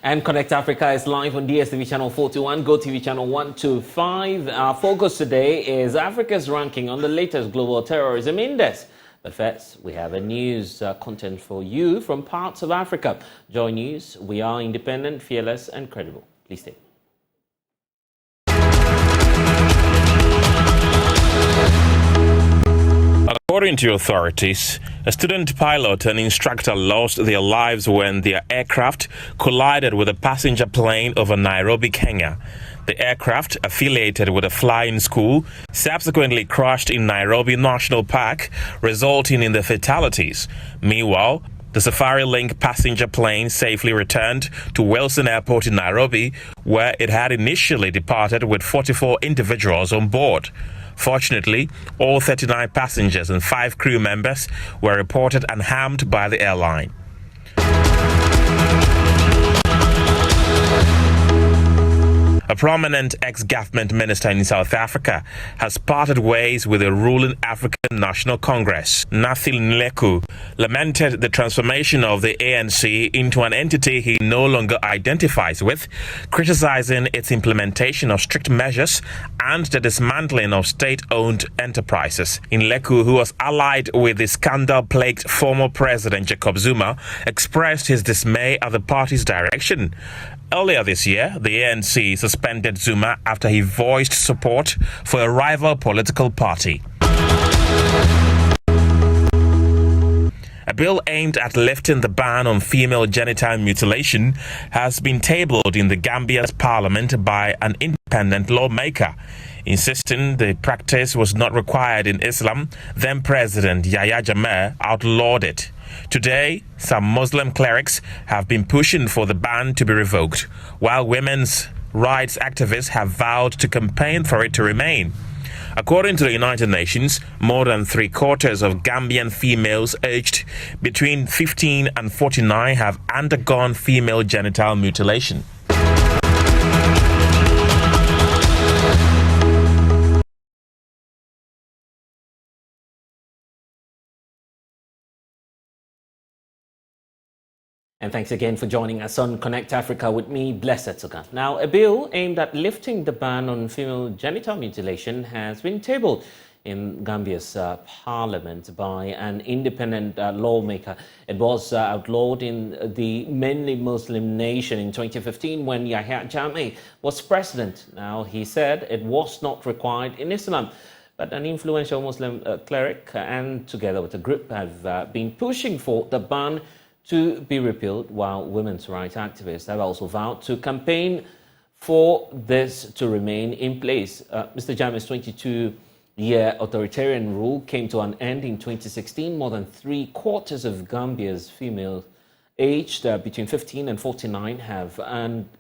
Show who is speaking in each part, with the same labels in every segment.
Speaker 1: And Connect Africa is live on DSTV channel 41, GoTV channel 125. Our focus today is Africa's ranking on the latest global terrorism index. But first, we have a news content for you from parts of Africa. Joy News, we are independent, fearless, and credible. Please stay.
Speaker 2: According to authorities, a student pilot and instructor lost their lives when their aircraft collided with a passenger plane over Nairobi, Kenya. The aircraft, affiliated with a flying school, subsequently crashed in Nairobi National Park, resulting in the fatalities. Meanwhile, the Safari Link passenger plane safely returned to Wilson Airport in Nairobi, where it had initially departed with 44 individuals on board. Fortunately, all 39 passengers and 5 crew members were reported unharmed by the airline. A prominent ex-government minister in South Africa has parted ways with the ruling African National Congress. Nathi Nleku lamented the transformation of the ANC into an entity he no longer identifies with, criticizing its implementation of strict measures and the dismantling of state-owned enterprises. Nleku, who was allied with the scandal-plagued former President Jacob Zuma, expressed his dismay at the party's direction. Earlier this year, the ANC suspended Zuma after he voiced support for a rival political party. A bill aimed at lifting the ban on female genital mutilation has been tabled in the Gambia's parliament by an independent lawmaker. Insisting the practice was not required in Islam, then President Yahya Jammeh outlawed it. Today, some Muslim clerics have been pushing for the ban to be revoked, while women's rights activists have vowed to campaign for it to remain. According to the United Nations, more than 3/4 of Gambian females aged between 15 and 49 have undergone female genital mutilation.
Speaker 1: And thanks again for joining us on Connect Africa with me, Blessed Suga. Now, a bill aimed at lifting the ban on female genital mutilation has been tabled in Gambia's parliament by an independent lawmaker. It was outlawed in the mainly Muslim nation in 2015 when Yahya Jammeh was president. Now, he said it was not required in Islam. But an influential Muslim cleric and together with a group have been pushing for the ban to be repealed, while women's rights activists have also vowed to campaign for this to remain in place. Mr. Jammeh's 22-year authoritarian rule came to an end in 2016. More than 3/4 of Gambia's females aged between 15 and 49 have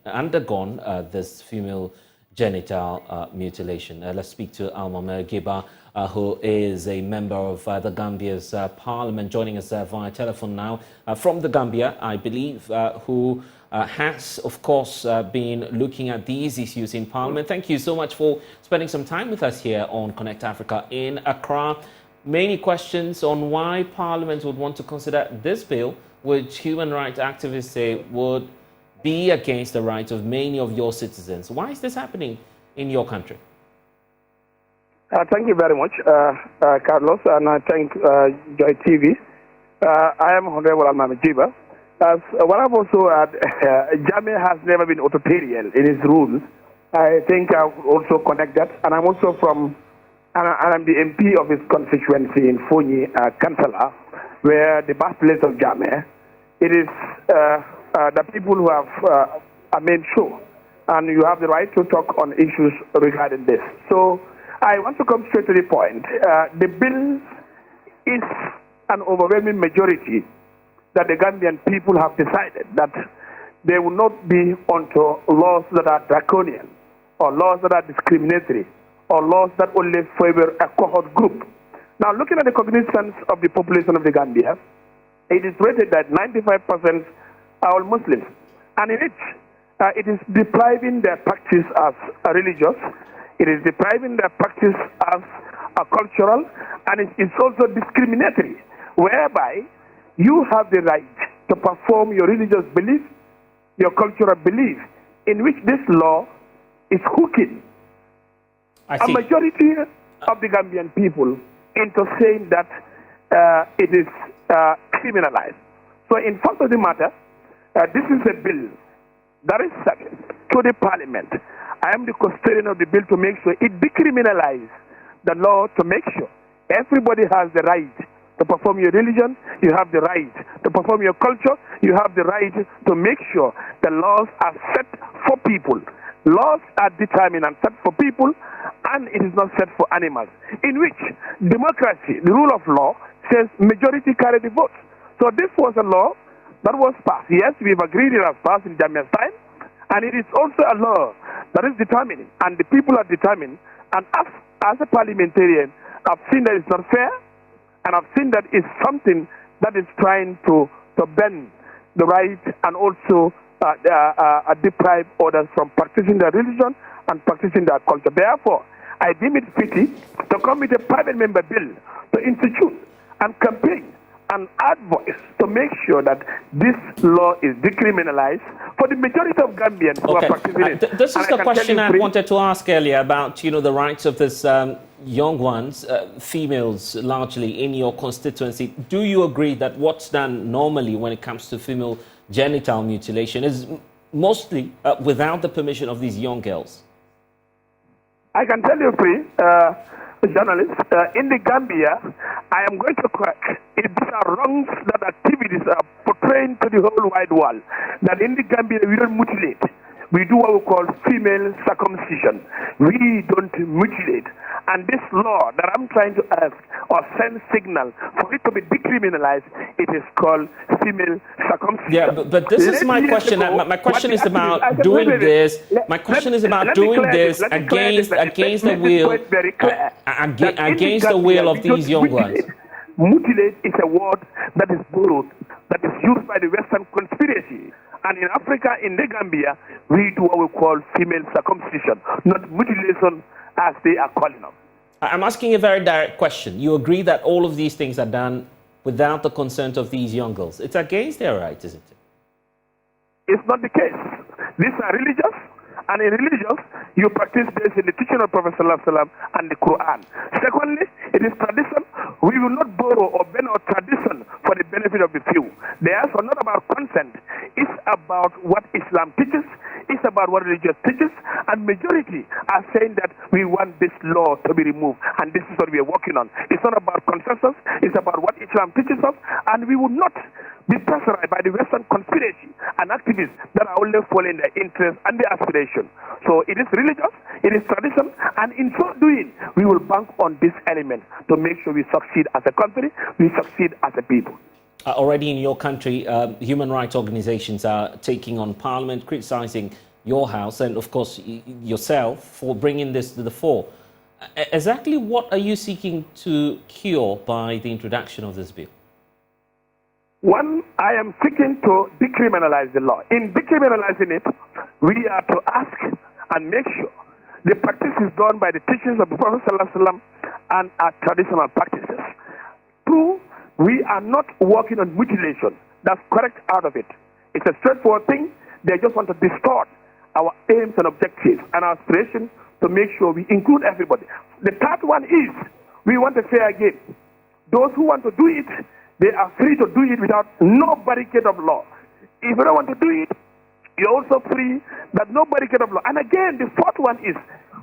Speaker 1: undergone this female genital mutilation. Let's speak to Alma Mergiba, who is a member of the Gambia's parliament, joining us via telephone now from the Gambia, I believe, who has, of course, been looking at these issues in parliament. Thank you so much for spending some time with us here on Connect Africa in Accra. Many questions on why parliament would want to consider this bill, which human rights activists say would be against the rights of many of your citizens. Why is this happening in your country?
Speaker 3: Thank you very much, Carlos, and I thank Joy TV. I am Honorable Alma Mergiba. What I've also had, Jammeh has never been authoritarian in his rules. I think I would also connect that. And I'm also and I'm the MP of his constituency in Fonyi, Councillor, where the birthplace of Jammeh. It is the people who have made sure, and you have the right to talk on issues regarding this. So I want to come straight to the point. The bill is an overwhelming majority that the Gambian people have decided that they will not be onto laws that are draconian, or laws that are discriminatory, or laws that only favor a cohort group. Now, looking at the cognizance of the population of the Gambia, it is rated that 95% are all Muslims, and in it is depriving their practice as a religious, it is depriving their practice as a cultural, and it's also discriminatory, whereby you have the right to perform your religious belief your cultural belief, in which this law is hooking a majority of the Gambian people into saying that it is criminalized. So in fact of the matter, this is a bill that is sent to the parliament. I am the custodian of the bill to make sure it decriminalizes the law, to make sure everybody has the right to perform your religion, you have the right to perform your culture, you have the right to make sure the laws are set for people. Laws are determined and set for people, and it is not set for animals, in which democracy, the rule of law, says majority carry the vote. So this was a law that was passed. Yes, we've agreed it has passed in Jamaica's time, and it is also a law that is determined, and the people are determined. And as a parliamentarian, I've seen that it's not fair, and I've seen that it's something that is trying to bend the right and also deprive others from practicing their religion and practicing their culture. Therefore, I deem it fitting to come with a private member bill to institute and campaign and add voice to make sure that this law is decriminalized for the majority of Gambians who are practicing it.
Speaker 1: This is the question I wanted to ask earlier about, the rights of this young ones, females largely, in your constituency. Do you agree that what's done normally when it comes to female genital mutilation is mostly without the permission of these young girls?
Speaker 3: I can tell you, journalists, in the Gambia, I am going to correct if these are wrongs that activities are portraying to the whole wide world, that in the Gambia we don't mutilate. We do what we call female circumcision. We don't mutilate. And this law that I'm trying to ask or send signal for it to be decriminalized, it is called female circumcision.
Speaker 1: Yeah, but this is my question. My question is about doing this. My question is about doing this against the will, against the will of these young ones.
Speaker 3: Mutilate is a word that is borrowed, that is used by the Western conspiracy. And in Africa, in the Gambia, we do what we call female circumcision, not mutilation as they are calling them.
Speaker 1: I'm asking a very direct question. You agree that all of these things are done without the consent of these young girls? It's against their rights, isn't it?
Speaker 3: It's not the case. These are religious, and in religious, you practice based in the teaching of Prophet ﷺ and the Quran. Secondly, it is tradition. We will not borrow or bend our tradition for the benefit of the few. Therefore, not about consent. It's about what Islam teaches. It's about what religious teaches. And majority are saying that we want this law to be removed. And this is what we are working on. It's not about consensus. It's about what Islam teaches us. And we will not be pressurized by the Western conspiracy and activists that are only following their interests and their aspirations. So it is religious, it is tradition, and in so doing, we will bank on this element to make sure we succeed as a country, we succeed as a people.
Speaker 1: Already in your country, human rights organizations are taking on Parliament, criticizing your house and, of course, yourself for bringing this to the fore. Exactly what are you seeking to cure by the introduction of this bill?
Speaker 3: One, I am seeking to decriminalize the law. In decriminalizing it, we are to ask and make sure the practice is done by the teachings of the Prophet ﷺ and our traditional practices. Two, we are not working on mutilation. That's correct out of it. It's a straightforward thing. They just want to distort our aims and objectives and our aspirations to make sure we include everybody. The third one is we want a fair game. Those who want to do it, they are free to do it without no barricade of law. If you don't want to do it, you're also free, that no barricade of law. And again, the fourth one is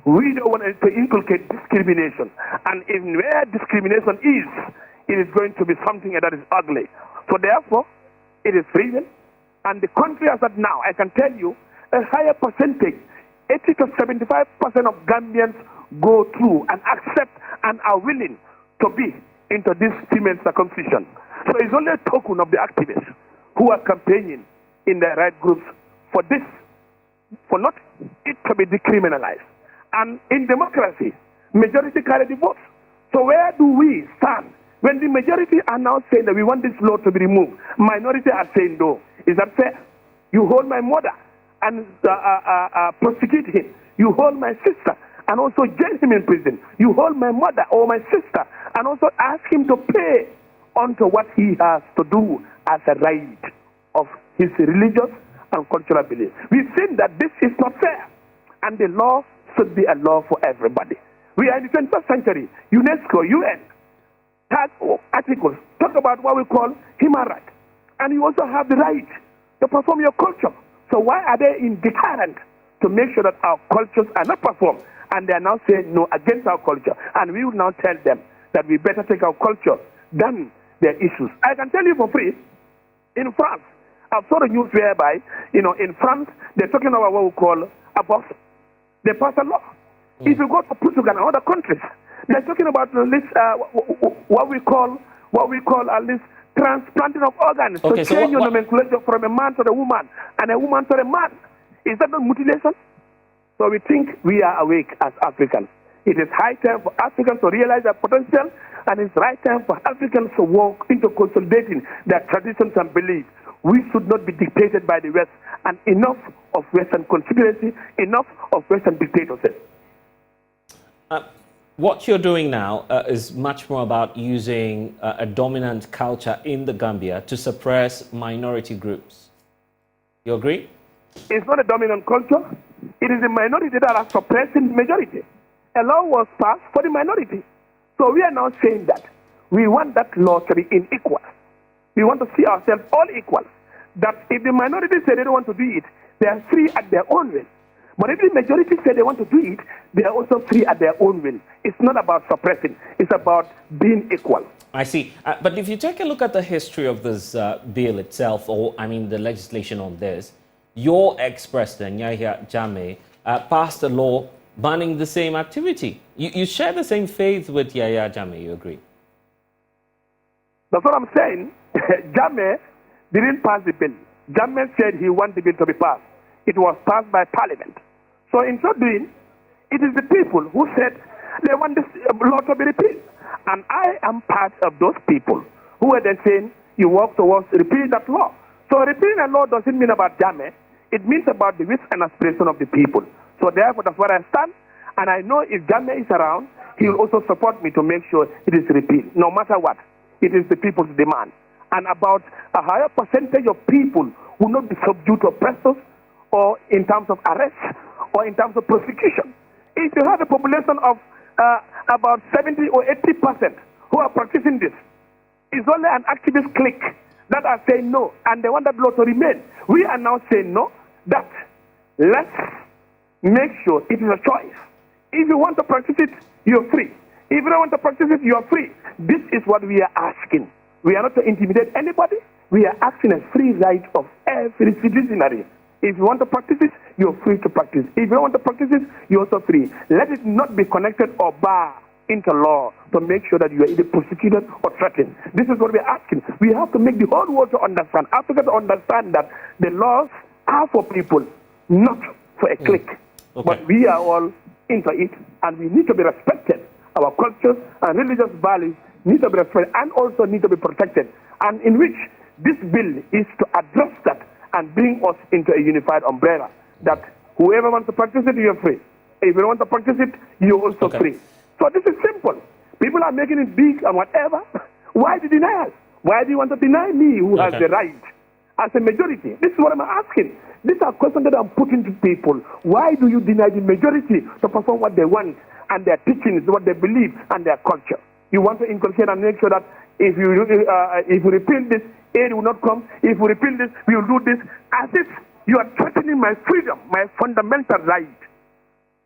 Speaker 3: we don't want to inculcate discrimination. And if where discrimination is, it is going to be something that is ugly. So therefore, it is freedom. And the country as of now, I can tell you, a higher percentage, 80 to 75% of Gambians go through and accept and are willing to be into this female circumcision. So it's only a token of the activists who are campaigning in their right groups for this, for not it to be decriminalized. And in democracy, majority carry the votes. So where do we stand? When the majority are now saying that we want this law to be removed, minority are saying no. Is that fair? You hold my mother and prosecute him. You hold my sister and also jail him in prison. You hold my mother or my sister and also ask him to pay onto what he has to do as a right of his religious and cultural beliefs. We've seen that this is not fair, and the law should be a law for everybody. We are in the 21st century. UNESCO, UN, articles talk about what we call human rights, and you also have the right to perform your culture. So why are they in deterrent to make sure that our cultures are not performed? And they are now saying no against our culture, and we will now tell them that we better take our culture than their issues. I can tell you for free, in France, I've saw the news whereby, in France, they're talking about what we call abortion. They passed a law. If you go to Portugal and other countries, they're talking about this, what we call at least transplanting of organs. Okay, to change your nomenclature from a man to a woman and a woman to a man. Is that not mutilation? So we think we are awake as Africans. It is high time for Africans to realize their potential, and it's right time for Africans to walk into consolidating their traditions and beliefs. We should not be dictated by the West, and enough of Western conspiracy, enough of Western dictatorship.
Speaker 1: What you're doing now is much more about using a dominant culture in the Gambia to suppress minority groups. You agree?
Speaker 3: It's not a dominant culture. It is the minority that are suppressing the majority. A law was passed for the minority. So we are now saying that we want that law to be unequal. We want to see ourselves all equal. That if the minority say they don't want to do it, they are free at their own will. But if the majority say they want to do it, they are also free at their own will. It's not about suppressing. It's about being equal.
Speaker 1: I see. But if you take a look at the history of this bill itself, the legislation on this, your ex-president, Yahya Jammeh, passed a law banning the same activity. You share the same faith with Yahya Jammeh, you agree?
Speaker 3: That's what I'm saying. Jammeh didn't pass the bill. Jammeh said he wanted the bill to be passed. It was passed by Parliament. So in so doing, it is the people who said they want this law to be repealed. And I am part of those people who are then saying you work towards repealing that law. So repealing a law doesn't mean about Jammeh. It means about the wish and aspiration of the people. So therefore, that's where I stand. And I know if Jammeh is around, he will also support me to make sure it is repealed. No matter what, it is the people's demand. And about a higher percentage of people will not be subdued to oppressors or in terms of arrest or in terms of prosecution. If you have a population of about 70 or 80% who are practicing this, it's only an activist clique that are saying no, and they want that law to remain. We are now saying no, that let's make sure it is a choice. If you want to practice it, you're free. If you don't want to practice it, you're free. This is what we are asking. We are not to intimidate anybody. We are asking a free right of every citizenry. If you want to practice it, you're free to practice. If you don't want to practice it, you're also free. Let it not be connected or barred into law to make sure that you are either prosecuted or threatened. This is what we're asking. We have to make the whole world to understand, Africa to understand that the laws are for people, not for a clique.
Speaker 1: Okay.
Speaker 3: But we are all into it, and we need to be respected. Our cultures and religious values need to be respected and also need to be protected, and in which this bill is to address that and bring us into a unified umbrella, that whoever wants to practice it, you're free. If you don't want to practice it, you're also free. So this is simple. People are making it big and whatever. Why the denial? Why do you want to deny me who has the right as a majority? This is what I'm asking. These are questions that I'm putting to people. Why do you deny the majority to perform what they want and their teachings, what they believe, and their culture? You want to inculcate and make sure that if you repeal this, aid will not come. If we repeal this, we will do this. As if you are threatening my freedom, my fundamental right.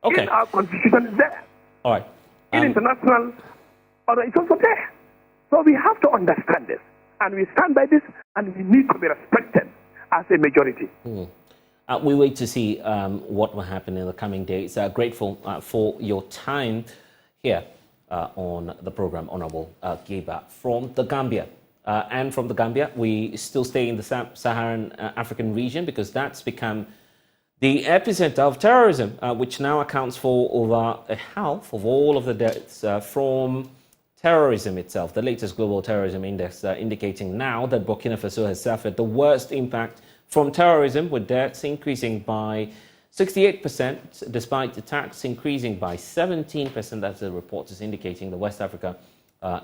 Speaker 1: Okay.
Speaker 3: In our constitution is there.
Speaker 1: All right.
Speaker 3: In international order, it's also there. So we have to understand this. And we stand by this, and we need to be respected as a majority.
Speaker 1: We wait to see what will happen in the coming days. Grateful for your time here on the program, Honorable Giba from the Gambia. And from the Gambia, we still stay in the Saharan African region because that's become the epicenter of terrorism, which now accounts for over a half of all of the deaths from terrorism itself. The latest global terrorism index indicating now that Burkina Faso has suffered the worst impact from terrorism, with deaths increasing by 68%, despite attacks increasing by 17%. That's the report is indicating. The West Africa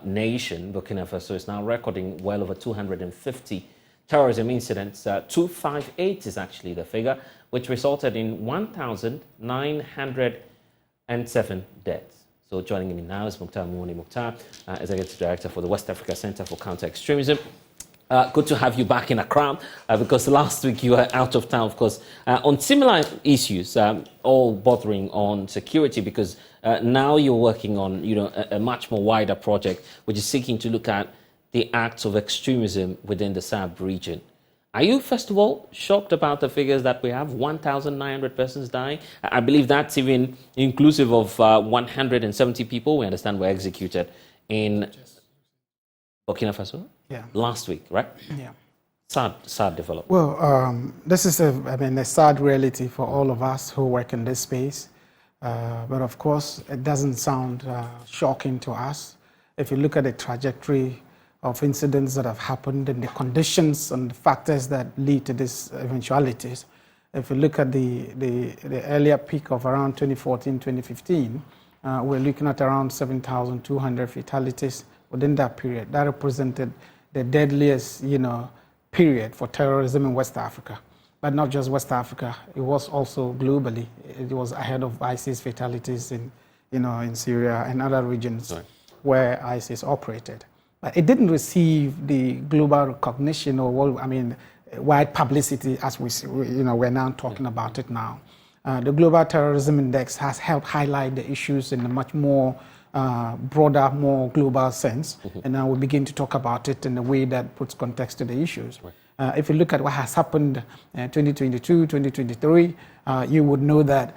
Speaker 1: nation, Burkina Faso, is now recording well over 250 terrorism incidents. 258 is actually the figure, which resulted in 1,907 deaths. So joining me now is Mukhtar Mouni Mukhtar, Executive Director for the West Africa Center for Counter-Extremism. Good to have you back in Accra, because last week you were out of town, of course, on similar issues, all bordering on security, because now you're working on, a much more wider project, which is seeking to look at the acts of extremism within the SAB region. Are you, first of all, shocked about the figures that we have, 1,900 persons dying? I believe that's even inclusive of 170 people we understand were executed in Burkina Faso?
Speaker 4: Yeah.
Speaker 1: Last week, right?
Speaker 4: Yeah.
Speaker 1: Sad development.
Speaker 4: Well, this is a sad reality for all of us who work in this space. But of course, it doesn't sound shocking to us. If you look at the trajectory of incidents that have happened and the conditions and the factors that lead to these eventualities, if you look at the earlier peak of around 2014, 2015, we're looking at around 7,200 fatalities within that period. That represented the deadliest, period for terrorism in West Africa. But not just West Africa, it was also globally. It was ahead of ISIS fatalities in Syria and other regions where ISIS operated. But it didn't receive the global recognition or, wide publicity as we're now talking about it now. The Global Terrorism Index has helped highlight the issues in a much more broader, more global sense, and now we begin to talk about it in a way that puts context to the issues. If you look at what has happened in 2022, 2023, you would know that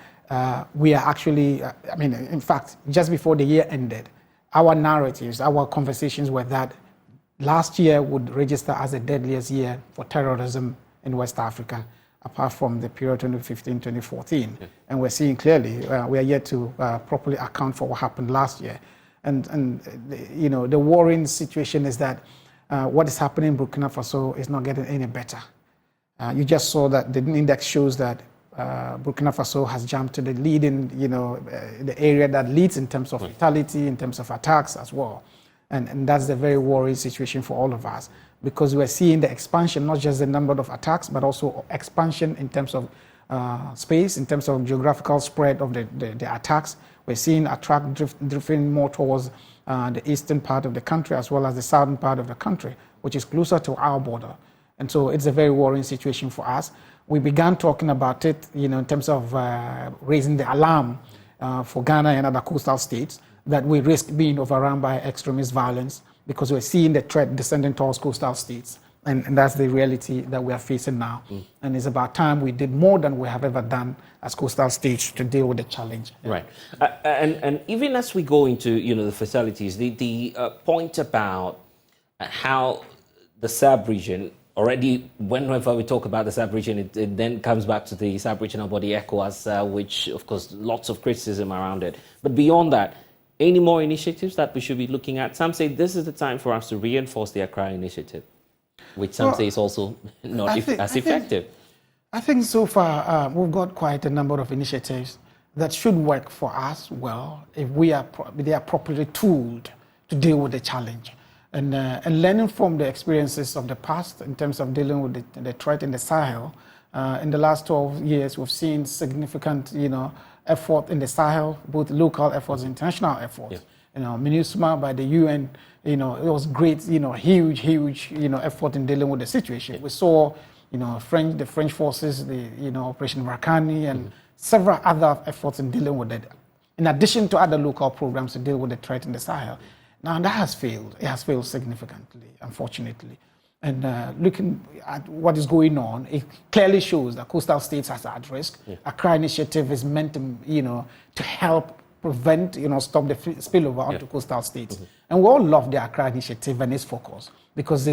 Speaker 4: we are actually, in fact, just before the year ended, our narratives, our conversations were that last year would register as the deadliest year for terrorism in West Africa, apart from the period 2015, 2014. And we're seeing clearly, we are yet to properly account for what happened last year. And the worrying situation is that what is happening in Burkina Faso is not getting any better. You just saw that the index shows that Burkina Faso has jumped to the leading, the area that leads in terms of fatality, in terms of attacks as well. And that's the very worrying situation for all of us, because we're seeing the expansion, not just the number of attacks, but also expansion in terms of space, in terms of geographical spread of the attacks. We're seeing attack drifting more towards the eastern part of the country as well as the southern part of the country, which is closer to our border. And so it's a very worrying situation for us. We began talking about it, in terms of raising the alarm for Ghana and other coastal states that we risk being overrun by extremist violence, because we're seeing the threat descending towards coastal states. And that's the reality that we are facing now. And it's about time we did more than we have ever done as coastal states to deal with the challenge.
Speaker 1: Right. And even as we go into, the facilities, the point about how the sub-region, already whenever we talk about the sub-region, it then comes back to the sub-regional body ECOWAS, which, of course, lots of criticism around it. But beyond that, any more initiatives that we should be looking at? Some say this is the time for us to reinforce the Acry Initiative, which some say is also not as effective.
Speaker 4: I think so far we've got quite a number of initiatives that should work for us well if they are properly tooled to deal with the challenge. And learning from the experiences of the past in terms of dealing with the threat in the Sahel. In the last 12 years, we've seen significant, effort in the Sahel, both local efforts, international efforts. MINUSMA by the UN, it was great, huge, effort in dealing with the situation. We saw, the French forces, Operation Rakani, and several other efforts in dealing with it, in addition to other local programs to deal with the threat in the Sahel. Now that has failed. It has failed significantly, unfortunately. And looking at what is going on, it clearly shows that coastal states are at risk. Acry Initiative is meant to, to help prevent, stop the spillover onto coastal states. And we all love the Acry Initiative and its focus, because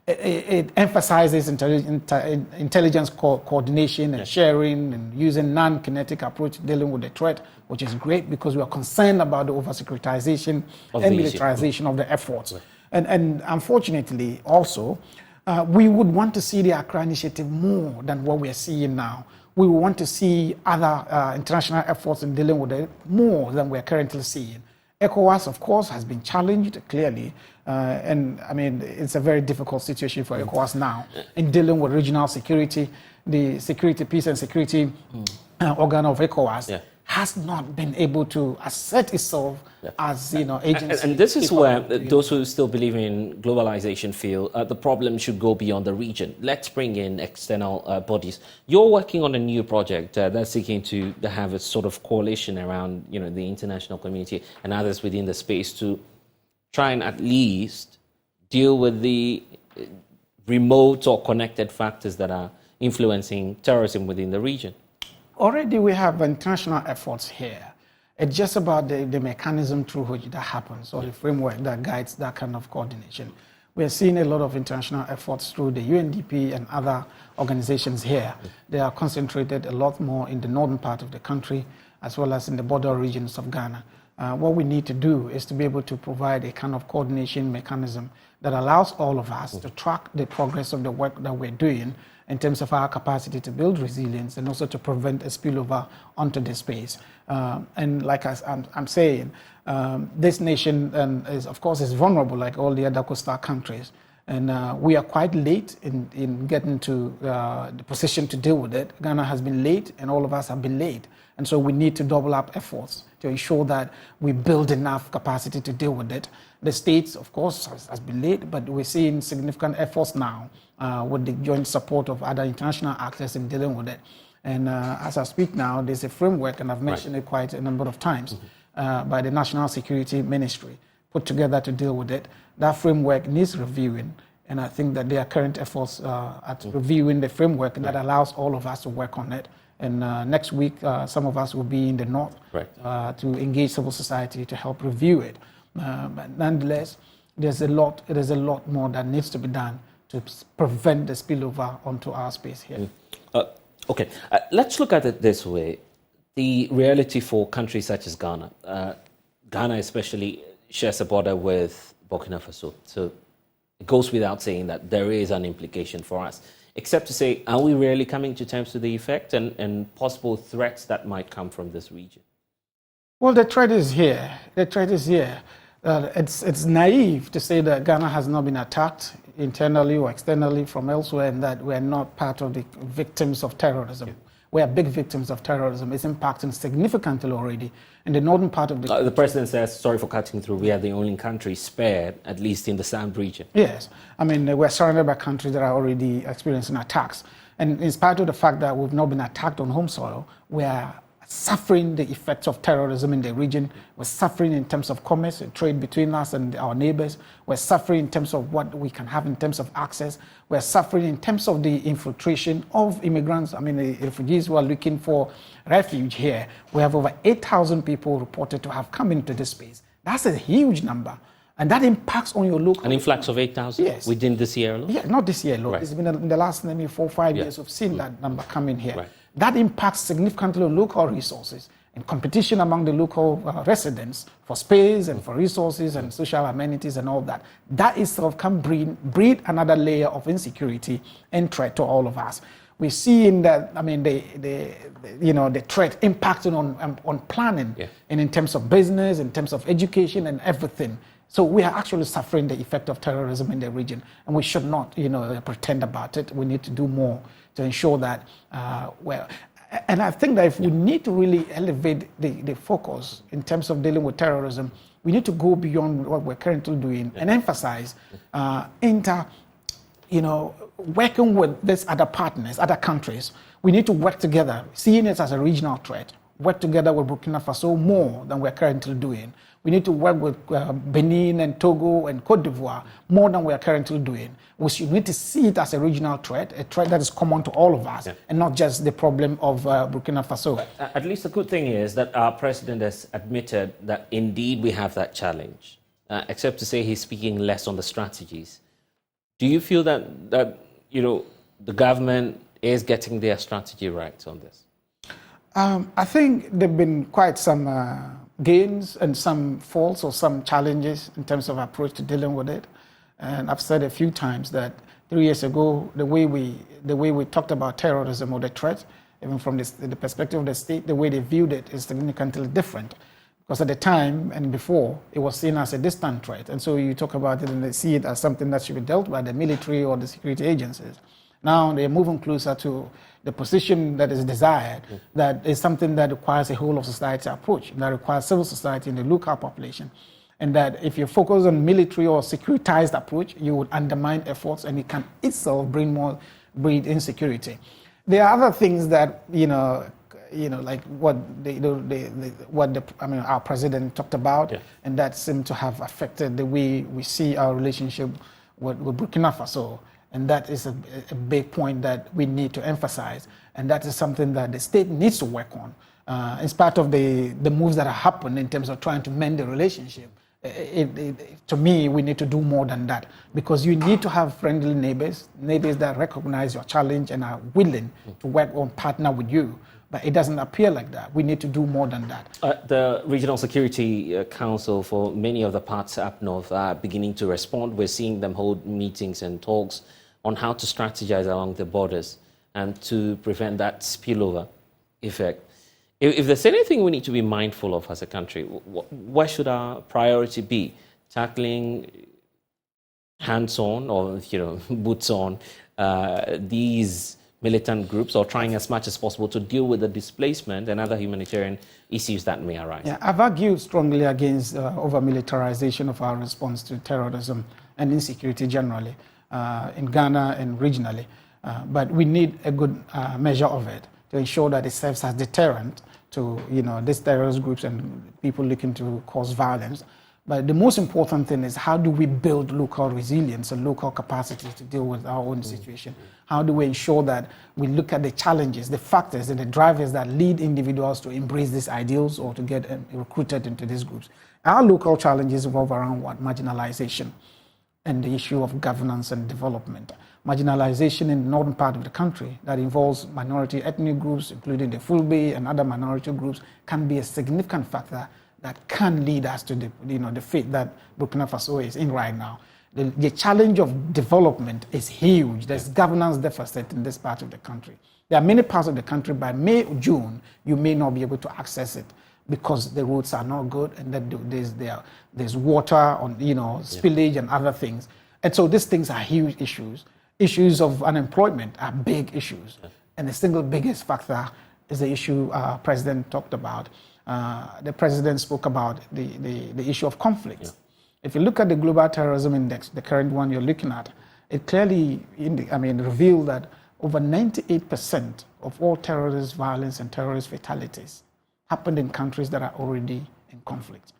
Speaker 4: it emphasizes intelligence coordination and sharing and using non-kinetic approach to dealing with the threat, which is great because we are concerned about the over-securitization and militarization of the efforts. And unfortunately, also, we would want to see the Acry Initiative more than what we are seeing now. We want to see other international efforts in dealing with it more than we are currently seeing. ECOWAS, of course, has been challenged clearly, and I mean, it's a very difficult situation for ECOWAS now in dealing with regional security. The Security, Peace and Security organ of ECOWAS has not been able to assert itself as, agency.
Speaker 1: And this is where those who still believe in globalization feel the problem should go beyond the region. Let's bring in external bodies. You're working on a new project that's seeking to have a sort of coalition around, the international community and others within the space to try and at least deal with the remote or connected factors that are influencing terrorism within the region.
Speaker 4: Already we have international efforts here. It's just about the mechanism through which that happens, or the framework that guides that kind of coordination. We're seeing a lot of international efforts through the UNDP and other organizations here. They are concentrated a lot more in the northern part of the country, as well as in the border regions of Ghana. What we need to do is to be able to provide a kind of coordination mechanism that allows all of us to track the progress of the work that we're doing in terms of our capacity to build resilience and also to prevent a spillover onto the space. And like I'm saying, this nation is, of course, is vulnerable like all the other coastal countries. And we are quite late in getting to the position to deal with it. Ghana has been late and all of us have been late. And so we need to double up efforts to ensure that we build enough capacity to deal with it. The States, of course, has been late, but we're seeing significant efforts now with the joint support of other international actors in dealing with it. And as I speak now, there's a framework, and I've mentioned it quite a number of times, by the National Security Ministry, put together to deal with it. That framework needs reviewing, and I think that there are current efforts at reviewing the framework that allows all of us to work on it. And next week, some of us will be in the north to engage civil society to help review it. But nonetheless, there's a lot more that needs to be done to prevent the spillover onto our space here.
Speaker 1: Okay, let's look at it this way. The reality for countries such as Ghana, Ghana especially shares a border with Burkina Faso. So it goes without saying that there is an implication for us. Except to say, are we really coming to terms with the effect and possible threats that might come from this region?
Speaker 4: Well, the threat is here. The threat is here. It's naive to say that Ghana has not been attacked internally or externally from elsewhere and that we're not part of the victims of terrorism. We are big victims of terrorism. It's impacting significantly already in the northern part of the
Speaker 1: The president says, sorry for cutting through, we are the only country spared, at least in the SAMP region.
Speaker 4: Yes. I mean, we're surrounded by countries that are already experiencing attacks. And in spite of the fact that we've not been attacked on home soil, we are suffering the effects of terrorism in the region. We're suffering in terms of commerce and trade between us and our neighbors. We're suffering in terms of what we can have in terms of access. We're suffering in terms of the infiltration of immigrants. I mean, the refugees who are looking for refuge here. We have over 8,000 people reported to have come into this space. That's a huge number. And that impacts on your local...
Speaker 1: An influx of 8,000 within this year alone?
Speaker 4: Yeah, not this year alone. Right. It's been in the last maybe 4 or 5 years we've seen that number coming here. Right. That impacts significantly on local resources and competition among the local residents for space and for resources and social amenities and all that. That itself can breed another layer of insecurity and threat to all of us. We're seeing that, I mean, the threat impacting on planning and in terms of business, in terms of education and everything. So we are actually suffering the effect of terrorism in the region, and we should not, pretend about it. We need to do more to ensure that, and I think that if we need to really elevate the focus in terms of dealing with terrorism, we need to go beyond what we're currently doing and emphasize working with these other partners, other countries. We need to work together, seeing it as a regional threat, work together with Burkina Faso more than we're currently doing. We need to work with Benin and Togo and Cote d'Ivoire more than we are currently doing. We need to see it as a regional threat, a threat that is common to all of us, and not just the problem of Burkina Faso.
Speaker 1: At least the good thing is that our president has admitted that indeed we have that challenge, except to say he's speaking less on the strategies. Do you feel that the government is getting their strategy right on this?
Speaker 4: I think there have been quite some gains and some faults or some challenges in terms of approach to dealing with it. And I've said a few times that 3 years ago, the way we talked about terrorism or the threat, even from the perspective of the state, the way they viewed it is significantly different. Because at the time and before, it was seen as a distant threat. And so you talk about it and they see it as something that should be dealt by the military or the security agencies. Now they're moving closer to the position that is desired, that is something that requires a whole of society approach, that requires civil society and the local population. And that if you focus on military or securitized approach, you would undermine efforts and it can itself breed insecurity. There are other things that, like what our president talked about, and that seemed to have affected the way we see our relationship with Burkina Faso. And that is a big point that we need to emphasize. And that is something that the state needs to work on. In spite of the moves that have happened in terms of trying to mend the relationship, to me, we need to do more than that, because you need to have friendly neighbors that recognize your challenge and are willing to work on partner with you. But it doesn't appear like that. We need to do more than that.
Speaker 1: The Regional Security Council for many of the parts up north are beginning to respond. We're seeing them hold meetings and talks on how to strategize along the borders and to prevent that spillover effect. If there's anything we need to be mindful of as a country, what should our priority be? Tackling hands-on or boots-on these militant groups, or trying as much as possible to deal with the displacement and other humanitarian issues that may arise?
Speaker 4: Yeah, I've argued strongly against over-militarization of our response to terrorism and insecurity generally in Ghana and regionally. But we need a good measure of it to ensure that it serves as deterrent to these terrorist groups and people looking to cause violence. But the most important thing is, how do we build local resilience and local capacity to deal with our own situation? How do we ensure that we look at the challenges, the factors and the drivers that lead individuals to embrace these ideals or to get recruited into these groups? Our local challenges revolve around what? Marginalization and the issue of governance and development. Marginalization in the northern part of the country that involves minority ethnic groups, including the Fulbe and other minority groups, can be a significant factor that can lead us to the fate that Burkina Faso is in right now. The challenge of development is huge. There's governance deficit in this part of the country. There are many parts of the country, by May or June, you may not be able to access it because the roads are not good and that there's water on spillage and other things. And so these things are huge issues. Issues of unemployment are big issues. And the single biggest factor is the issue President talked about. The president spoke about the issue of conflict. If you look at the Global Terrorism Index, the current one you're looking at, it clearly revealed that over 98% of all terrorist violence and terrorist fatalities happened in countries that are already in conflict.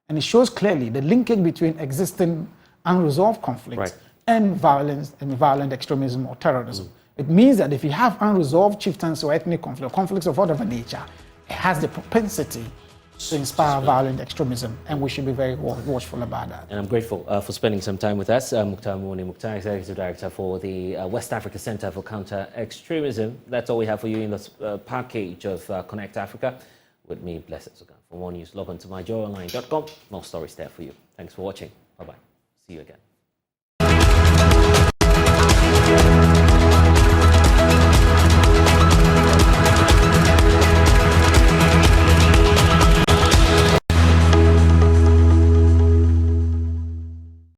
Speaker 4: And it shows clearly the linkage between existing unresolved conflicts and violence and violent extremism or terrorism. It means that if you have unresolved chieftains or ethnic conflict or conflicts of whatever nature, it has the propensity to inspire violent extremism, and we should be very watchful about that.
Speaker 1: And I'm grateful for spending some time with us. Mukhtar Mouni Mukhtar, Executive Director for the West Africa Center for Counter-Extremism. That's all we have for you in this package of Connect Africa. With me, Blessed Sugan. For more news, log on to myjoyonline.com. More stories there for you. Thanks for watching. Bye-bye. See you again.